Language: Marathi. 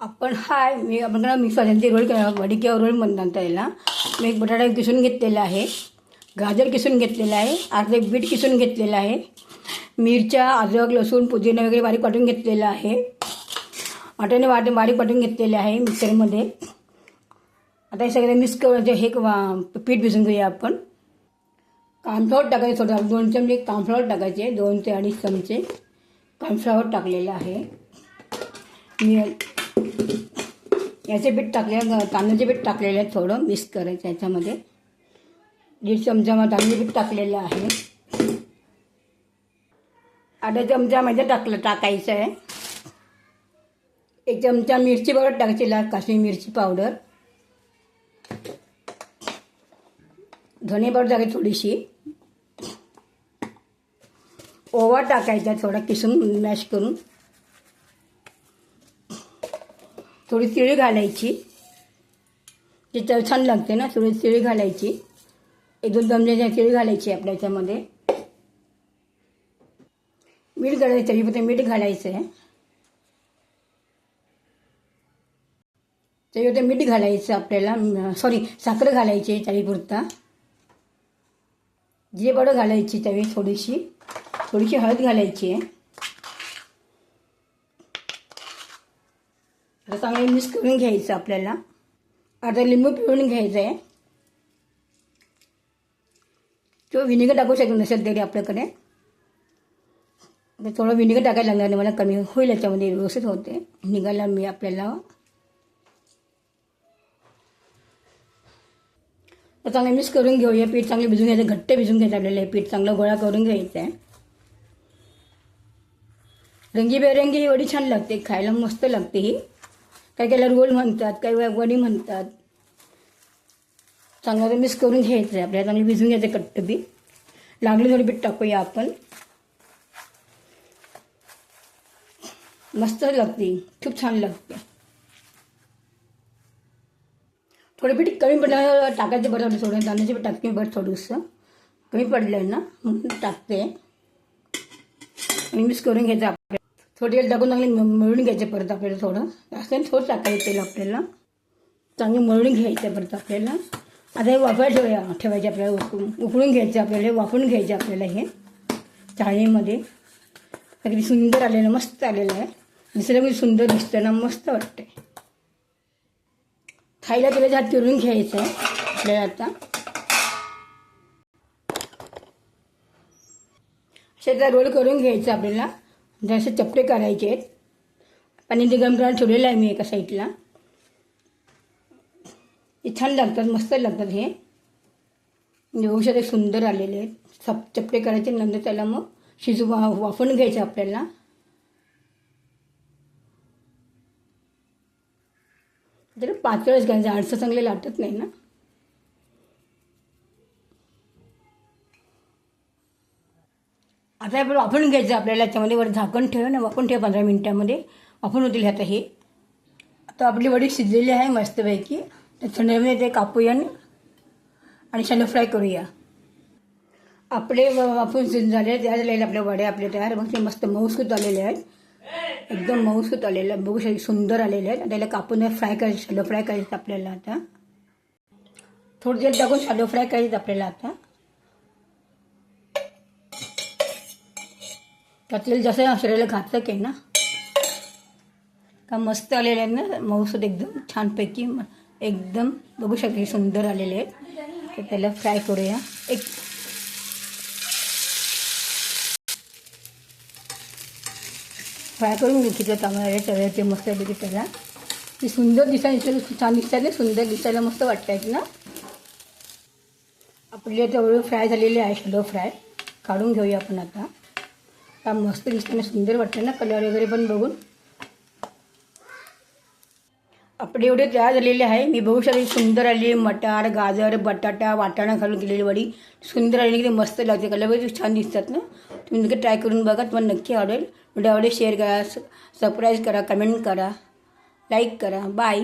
आपण मिक्स भाज्यांचे रोल वडी किंवा रोल म्हणतात त्याला. मी एक बटाटा किसून घेतलेला आहे, गाजर किसून घेतलेला आहे, अर्धे बीट किसून घेतलेलं आहे, मिरच्या, अद्रक, लसूण, पुदिना वगैरे बारीक वाटून घेतलेलं आहे, वाटाणे बारीक वाटून घेतलेले आहे मिक्सरमध्ये. आता हे सगळं मिक्स करून हे पीठ भिजून घेऊया आपण. कॉर्नफ्लॉवर टाकायचे थोडं, 2 चमचे कॉर्नफ्लॉवर टाकायचे, 2 ते 2.5 चमचे कॉर्नफ्लॉवर टाकलेलं आहे. मी याचे पीठ तांदळाचे पीठ टाकलेलं आहे, थोडं मिक्स करायचं याच्यामध्ये. 1.5 चमचा तांदळाचे पीठ टाकलेलं आहे. अर्धा चमचा मैदा टाकायचं आहे. 1 चमचा मिरची पावडर टाकायची, लाल काश्मीरी मिरची पावडर. धने पावडर टाकायची थोडीशी. ओवा टाकायचा थोडा किसून मॅश करून. थोडी तिळी घालायची, ती चव छान लागते ना. थोडी तिळी घालायची, 1-2 चमचे तिळी घालायची आपल्या याच्यामध्ये. मीठ घालायचं, चवीपुरतं मीठ घालायचं आहे. चवीपुरतं मीठ घालायचं आपल्याला, साखर घालायची चवीपुरता. जिरे पावडर घालायची थोडीशी हळद घालायची आहे. आता चांगलं मिक्स करून घ्यायचं आपल्याला. अर्धा लिंबू पिळून घ्यायचं आहे. तो व्हिनेगर टाकू शकतो नसेल तरी आपल्याकडे. थोडं व्हिनेगर टाकायला लागणार नाही, मला कमी होईल याच्यामध्ये, व्यवस्थित होते. व्हिनेगरला मी आपल्याला तर चांगलं मिक्स करून घेऊया. पीठ चांगलं भिजून घ्यायचं, घट्ट भिजून घ्यायचं आपल्याला. हे पीठ चांगलं गोळा करून घ्यायचं आहे. रंगीबेरंगी ही वडी छान लागते, खायला मस्त लागते ही. काही त्याला रोल म्हणतात, काही वडी म्हणतात. चांगलं मिक्स करून घ्यायचं आहे आपल्याला, चांगलं भिजून घ्यायचं कट्ट बी. लागले थोडी पीठ टाकूया आपण. मस्त लागते, खूप छान लागते. थोडं पीठ कमी पडलं टाकायचं, बरं थोडं तांदळाचं पीठ टाकते बरं, थोडंसं कमी पडलं आहे ना म्हणून टाकते. आणि मिक्स करून घ्यायचं आपल्याला. थोडी तेल टाकून चांगली मळून घ्यायचं परत आपल्याला. थोडं थोडं टाकायचं तेल आपल्याला. चांगलं मळून घ्यायचं परत आपल्याला. आता हे वाफायला ठेवायचे आपल्याला, उकळून घ्यायचं आपल्याला, वाफवून घ्यायचं आपल्याला. हे चाळणीमध्ये अगदी सुंदर आलेलं, मस्त आलेलं आहे. दिसायला पण सुंदर दिसतं ना, मस्त वाटते. खायला त्याला हात फिरून घ्यायचं आहे आपल्याला. आता अशा रोल करून घ्यायचं आपल्याला. जसे चपटे करायचे आहेत. पाणी ते गरम करायला ठेवलेलं आहे मी एका साईडला. हे छान लागतात, मस्त लागतात. हे व्यवस्थित सुंदर आलेले आहेत. चपटे करायचे, नंतर त्याला मग वाफवून घ्यायचं आपल्याला. जरा पातळच घ्यायचं, आडसं चांगलं लाटत नाही ना. आता आपण वाफवून घ्यायचं आपल्याला. त्याच्यामध्ये वर झाकण ठेव ना, वाफवून ठेव 15 मिनिटामध्ये वाफवून होतील. आता हे आता आपली वडी शिजलेली आहे मस्तपैकी. तर थंडीमध्ये ते कापूया आणि शॅलो फ्राय करूया. आपले वाफवून झाले, तयार झालेले आपल्या वड्या आपले तयार. मग ते मस्त मऊसूत आलेले आहेत, एकदम मऊसूत आलेलं आहे. बघू शकता सुंदर आलेले आहेत. त्याला कापून फ्राय करायचं, शॅलो फ्राय करायचं आपल्याला. आता थोडं तेल टाकून शॅलो फ्राय करायचं आपल्याला. आता तेल जास्त शरीराला घातक आहे ना, का मस्त आलेले आहेत ना, मऊसूत एकदम छानपैकी एकदम. बघू शकता सुंदर आलेले आहेत. तर त्याला फ्राय करूया. फ्राय करून घेतलं चांगलं तव्याचे मस्तपैकी. त्याला ती सुंदर दिसायला छान दिसतात ना, सुंदर दिसायला मस्त वाटतात ना. आपले तेवढं फ्राय झालेले आहे, शॅलो फ्राय काढून घेऊया आपण. आता मस्त दिसताना सुंदर वाटतं ना, कलर वगैरे पण बघून. आपले एवढे तयार झालेले आहे. मी बघू शकते सुंदर आली. मटार, गाजर, बटाटा, वाटाणा घालून केलेली वडी सुंदर आली, किती मस्त लागते. कलर वगैरे छान दिसतात ना. तुम्ही नक्की ट्राय करून बघा, तुम्हाला नक्की आवडेल. व्हिडिओ आवडेल शेअर करा, सबस्क्राईब करा, कमेंट करा, लाईक करा. बाय.